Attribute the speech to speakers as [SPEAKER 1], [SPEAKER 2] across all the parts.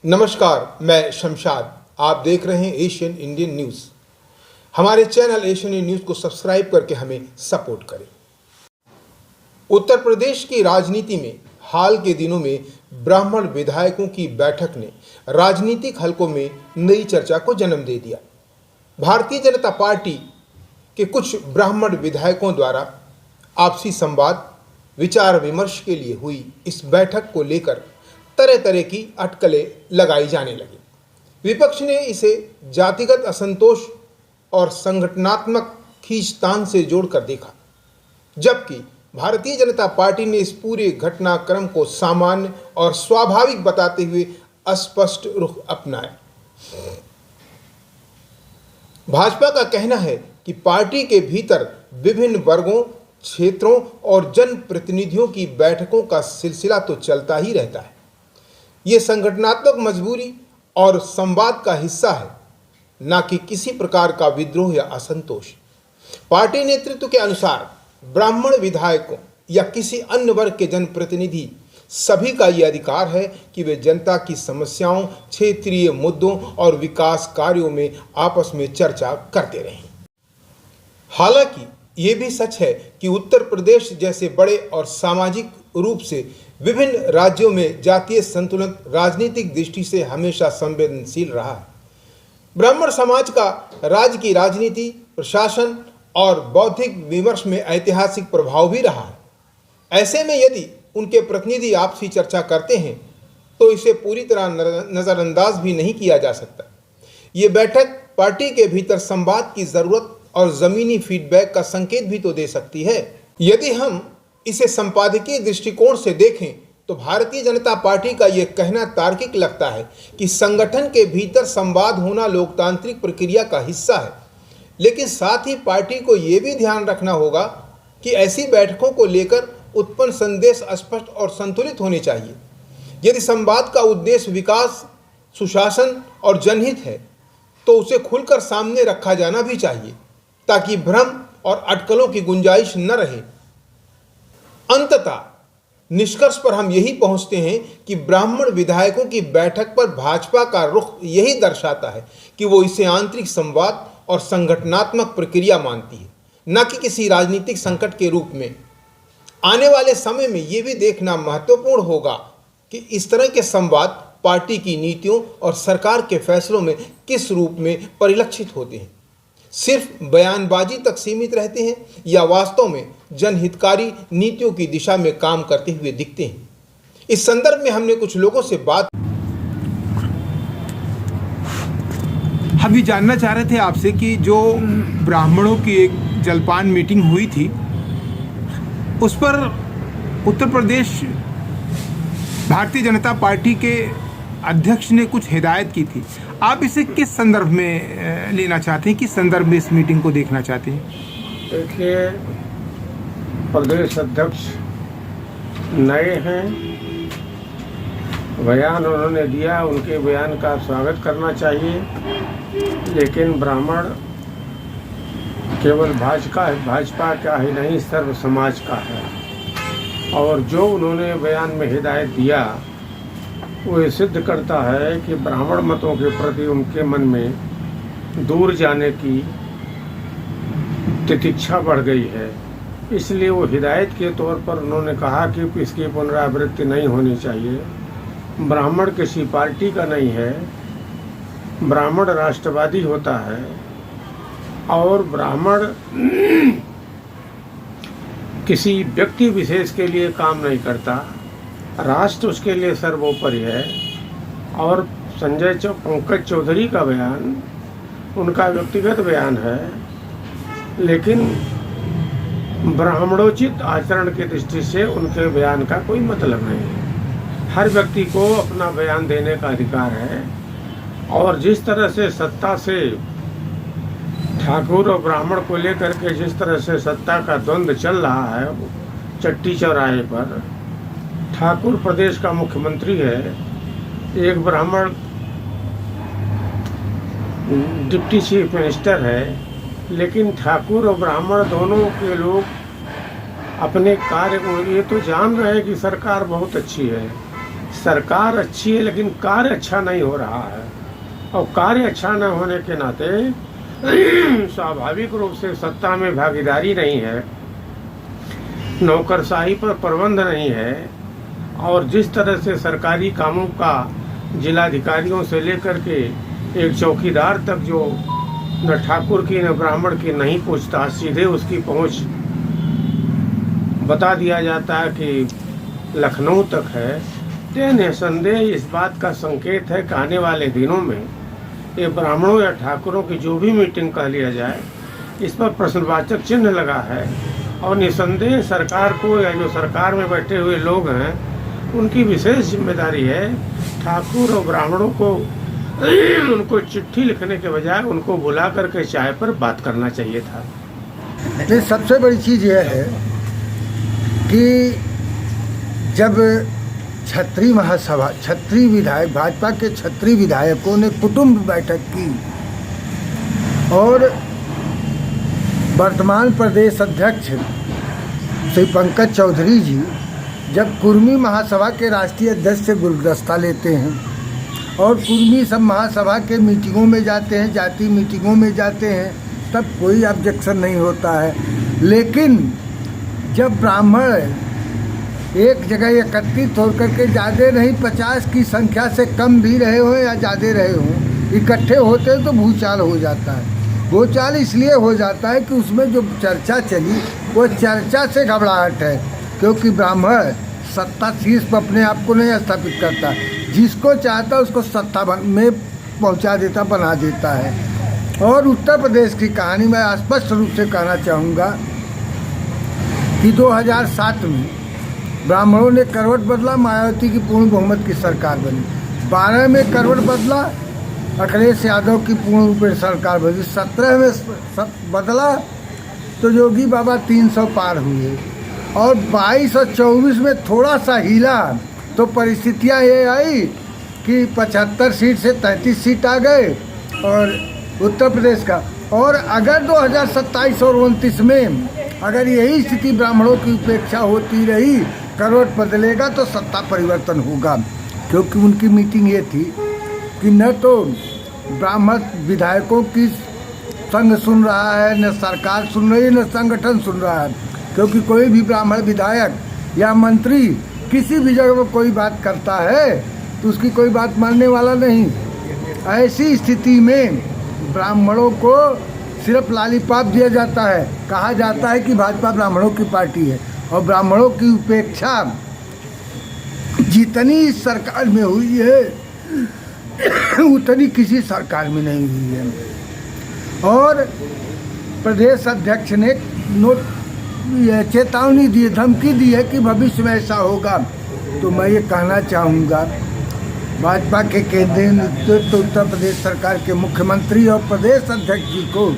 [SPEAKER 1] नमस्कार, मैं शमशाद। आप देख रहे हैं एशियन इंडियन न्यूज़। हमारे चैनल एशियन इंडियन न्यूज़ को सब्सक्राइब करके हमें सपोर्ट करें। उत्तर प्रदेश की राजनीति में हाल के दिनों में ब्राह्मण विधायकों की बैठक ने राजनीतिक हलकों में नई चर्चा को जन्म दे दिया। भारतीय जनता पार्टी के कुछ ब्राह्मण विधायकों द्वारा आपसी संवाद, विचार विमर्श के लिए हुई इस बैठक को लेकर तरह तरह की अटकलें लगाई जाने लगी। विपक्ष ने इसे जातिगत असंतोष और संगठनात्मक खींचतान से जोड़कर देखा, जबकि भारतीय जनता पार्टी ने इस पूरे घटनाक्रम को सामान्य और स्वाभाविक बताते हुए अस्पष्ट रुख अपनाया। भाजपा का कहना है कि पार्टी के भीतर विभिन्न वर्गों, क्षेत्रों और जनप्रतिनिधियों की बैठकों का सिलसिला तो चलता ही रहता है। ये संगठनात्मक मजबूरी और संवाद का हिस्सा है, न कि किसी प्रकार का विद्रोह या असंतोष। पार्टी नेतृत्व के अनुसार ब्राह्मण विधायकों या किसी अन्य वर्ग के जनप्रतिनिधि सभी का ये अधिकार है कि वे जनता की समस्याओं, क्षेत्रीय मुद्दों और विकास कार्यों में आपस में चर्चा करते रहें। हालांकि ये भी सच है कि उत्तर प्रदेश जैसे बड़े और सामाजिक रूप से विभिन्न राज्यों में जातीय संतुलन राजनीतिक दृष्टि से हमेशा संवेदनशील रहा है। ब्राह्मण समाज का राज्य की राजनीति, प्रशासन और बौद्धिक विमर्श में ऐतिहासिक प्रभाव भी रहा है। ऐसे में यदि उनके प्रतिनिधि आपसी चर्चा करते हैं तो इसे पूरी तरह नज़रअंदाज भी नहीं किया जा सकता। ये बैठक पार्टी के भीतर संवाद की ज़रूरत और ज़मीनी फीडबैक का संकेत भी तो दे सकती है। यदि हम इसे संपादकीय दृष्टिकोण से देखें तो भारतीय जनता पार्टी का यह कहना तार्किक लगता है कि संगठन के भीतर संवाद होना लोकतांत्रिक प्रक्रिया का हिस्सा है, लेकिन साथ ही पार्टी को यह भी ध्यान रखना होगा कि ऐसी बैठकों को लेकर उत्पन्न संदेश स्पष्ट और संतुलित होने चाहिए। यदि संवाद का उद्देश्य विकास, सुशासन और जनहित है तो उसे खुलकर सामने रखा जाना भी चाहिए, ताकि भ्रम और अटकलों की गुंजाइश न रहे। अंततः निष्कर्ष पर हम यही पहुंचते हैं कि ब्राह्मण विधायकों की बैठक पर भाजपा का रुख यही दर्शाता है कि वो इसे आंतरिक संवाद और संगठनात्मक प्रक्रिया मानती है, न कि किसी राजनीतिक संकट के रूप में। आने वाले समय में ये भी देखना महत्वपूर्ण होगा कि इस तरह के संवाद पार्टी की नीतियों और सरकार के फैसलों में किस रूप में परिलक्षित होते हैं। सिर्फ बयानबाजी तक सीमित रहते हैं या वास्तव में जनहितकारी नीतियों की दिशा में काम करते हुए दिखते हैं। इस संदर्भ में हमने कुछ लोगों से बात। हम ये जानना चाह रहे थे आपसे कि जो ब्राह्मणों की एक जलपान मीटिंग हुई थी, उस पर उत्तर प्रदेश भारतीय जनता पार्टी के अध्यक्ष ने कुछ हिदायत की थी। आप इसे किस संदर्भ में लेना चाहते हैं, किस संदर्भ में इस मीटिंग को देखना चाहते हैं?
[SPEAKER 2] देखिए, प्रदेश अध्यक्ष नए हैं, बयान उन्होंने दिया, उनके बयान का स्वागत करना चाहिए, लेकिन ब्राह्मण केवल भाजपा का ही नहीं, सर्व समाज का है। और जो उन्होंने बयान में हिदायत दिया वो ये सिद्ध करता है कि ब्राह्मण मतों के प्रति उनके मन में दूर जाने की तितिक्षा बढ़ गई है। इसलिए वो हिदायत के तौर पर उन्होंने कहा कि इसकी पुनरावृत्ति नहीं होनी चाहिए। ब्राह्मण किसी पार्टी का नहीं है, ब्राह्मण राष्ट्रवादी होता है और ब्राह्मण किसी व्यक्ति विशेष के लिए काम नहीं करता, राष्ट्र उसके लिए सर्वोपरि है। और पंकज चौधरी का बयान उनका व्यक्तिगत बयान है, लेकिन ब्राह्मणोचित आचरण की दृष्टि से उनके बयान का कोई मतलब नहीं है। हर व्यक्ति को अपना बयान देने का अधिकार है, और जिस तरह से सत्ता से ठाकुर और ब्राह्मण को लेकर के जिस तरह से सत्ता का द्वंद्व चल रहा है चट्टी चौराहे पर, ठाकुर प्रदेश का मुख्यमंत्री है, एक ब्राह्मण डिप्टी चीफ मिनिस्टर है, लेकिन ठाकुर और ब्राह्मण दोनों के लोग अपने कार्य को ये तो जान रहे हैं कि सरकार बहुत अच्छी है, सरकार अच्छी है लेकिन कार्य अच्छा नहीं हो रहा है, और कार्य अच्छा न होने के नाते स्वाभाविक रूप से सत्ता में भागीदारी नहीं है, नौकरशाही पर प्रबंध नहीं है, और जिस तरह से सरकारी कामों का जिलाधिकारियों से लेकर के एक चौकीदार तक जो न ठाकुर की न ब्राह्मण की नहीं पूछता, सीधे उसकी पहुंच बता दिया जाता है कि लखनऊ तक है, तो निसंदेह इस बात का संकेत है कि आने वाले दिनों में ये ब्राह्मणों या ठाकुरों की जो भी मीटिंग कह लिया जाए, इस पर प्रश्नवाचक चिन्ह लगा है। और निसंदेह सरकार को या जो सरकार में बैठे हुए लोग हैं उनकी विशेष जिम्मेदारी है ठाकुर और ब्राह्मणों को उनको चिट्ठी लिखने के बजाय उनको बुला करके चाय पर बात करना चाहिए था।
[SPEAKER 3] नहीं, सबसे बड़ी चीज़ यह है कि जब क्षत्रिय महासभा, क्षत्रिय विधायक, भाजपा के क्षत्रिय विधायकों ने कुटुंब बैठक की और वर्तमान प्रदेश अध्यक्ष श्री पंकज चौधरी जी जब कुर्मी महासभा के राष्ट्रीय अध्यक्ष से गुलदस्ता लेते हैं और कुर्मी सब महासभा के मीटिंगों में जाते हैं, जाति मीटिंगों में जाते हैं, तब कोई ऑब्जेक्शन नहीं होता है। लेकिन जब ब्राह्मण एक जगह एकत्रित होकर के ज़्यादा नहीं 50 की संख्या से कम भी रहे हों या ज़्यादा रहे हों, इकट्ठे होते हैं तो भूचाल हो जाता है। भूचाल इसलिए हो जाता है कि उसमें जो चर्चा चली वो चर्चा से घबराहट है, क्योंकि ब्राह्मण सत्ता शीर्ष पर अपने आप को नहीं स्थापित करता, जिसको चाहता उसको सत्ता में पहुंचा देता, बना देता है। और उत्तर प्रदेश की कहानी मैं स्पष्ट रूप से कहना चाहूँगा कि 2007 में ब्राह्मणों ने करवट बदला, मायावती की पूर्ण बहुमत की सरकार बनी। 12 में करवट बदला, अखिलेश यादव की पूर्ण रूप से सरकार बनी। 17 में सब बदला तो योगी बाबा 300 पार हुए, और 22 और 24 में थोड़ा सा हिला तो परिस्थितियाँ ये आई कि 75 सीट से 33 सीट आ गए और उत्तर प्रदेश का। और अगर 2027 और 29 में अगर यही स्थिति ब्राह्मणों की उपेक्षा होती रही, करवट बदलेगा तो सत्ता परिवर्तन होगा। क्योंकि उनकी मीटिंग ये थी कि न तो ब्राह्मण विधायकों की संघ सुन रहा है, न सरकार सुन रही है, न संगठन सुन रहा है। क्योंकि कोई भी ब्राह्मण विधायक या मंत्री किसी भी जगह पर कोई बात करता है तो उसकी कोई बात मानने वाला नहीं। ऐसी स्थिति में ब्राह्मणों को सिर्फ लालीपाप दिया जाता है, कहा जाता है कि भाजपा ब्राह्मणों की पार्टी है, और ब्राह्मणों की उपेक्षा जितनी इस सरकार में हुई है उतनी किसी सरकार में नहीं हुई है। और प्रदेश अध्यक्ष ने चेतावनी दी, धमकी दी है कि भविष्य में ऐसा होगा। तो मैं ये कहना चाहूँगा भाजपा के केंद्रीय नेतृत्व, उत्तर प्रदेश सरकार के मुख्यमंत्री और प्रदेश अध्यक्ष जी को,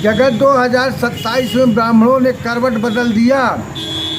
[SPEAKER 3] जगह 2027 में ब्राह्मणों ने करवट बदल दिया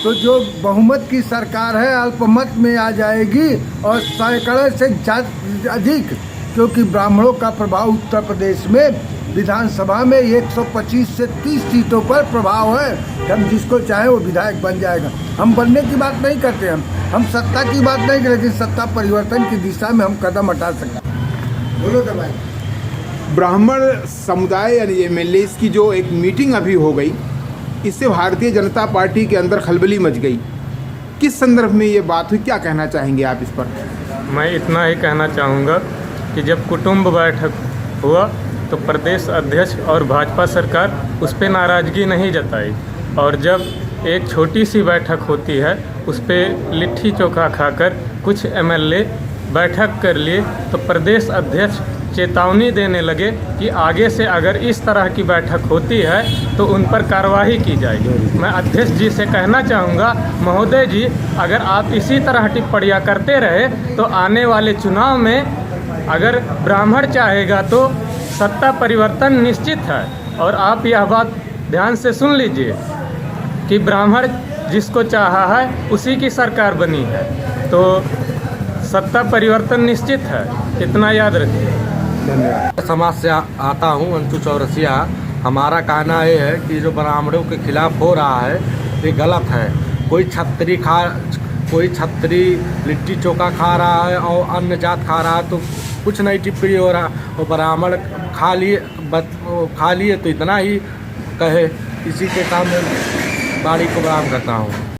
[SPEAKER 3] तो जो बहुमत की सरकार है अल्पमत में आ जाएगी और सैकड़ों से अधिक, क्योंकि ब्राह्मणों का प्रभाव उत्तर प्रदेश में विधानसभा में 125 से 30 सीटों पर प्रभाव है। हम जिसको चाहे वो विधायक बन जाएगा। हम बनने की बात नहीं करते, हम सत्ता की बात नहीं करते, लेकिन सत्ता परिवर्तन की दिशा में हम कदम हटा सकते हैं। बोलो तो भाई।
[SPEAKER 1] ब्राह्मण समुदाय यानी एमएलए की जो एक मीटिंग अभी हो गई, इससे भारतीय जनता पार्टी के अंदर खलबली मच गई। किस संदर्भ में ये बात हुई, क्या कहना चाहेंगे आप इस पर?
[SPEAKER 4] मैं इतना ही कहना चाहूँगा कि जब कुटुंब बैठक हुआ तो प्रदेश अध्यक्ष और भाजपा सरकार उस पर नाराज़गी नहीं जताई, और जब एक छोटी सी बैठक होती है उस पर लिट्टी चोखा खाकर कुछ एमएलए बैठक कर लिए तो प्रदेश अध्यक्ष चेतावनी देने लगे कि आगे से अगर इस तरह की बैठक होती है तो उन पर कार्रवाई की जाएगी। मैं अध्यक्ष जी से कहना चाहूँगा, महोदय जी, अगर आप इसी तरह टिप्पणियाँ करते रहे तो आने वाले चुनाव में अगर ब्राह्मण चाहेगा तो सत्ता परिवर्तन निश्चित है। और आप यह बात ध्यान से सुन लीजिए कि ब्राह्मण जिसको चाहा है उसी की सरकार बनी है, तो सत्ता परिवर्तन निश्चित है, इतना याद रखिए।
[SPEAKER 5] समाज से आता हूँ, अंशु चौरसिया। हमारा कहना ये है कि जो ब्राह्मणों के खिलाफ हो रहा है ये गलत है। कोई कोई छतरी लिट्टी चोखा खा रहा है और अन्य जात खा रहा है तो कुछ नहीं टिप्पणी हो रहा, और ब्राह्मण खा लिए तो इतना ही कहे। इसी के सामने वाणी को बराम करता हूँ।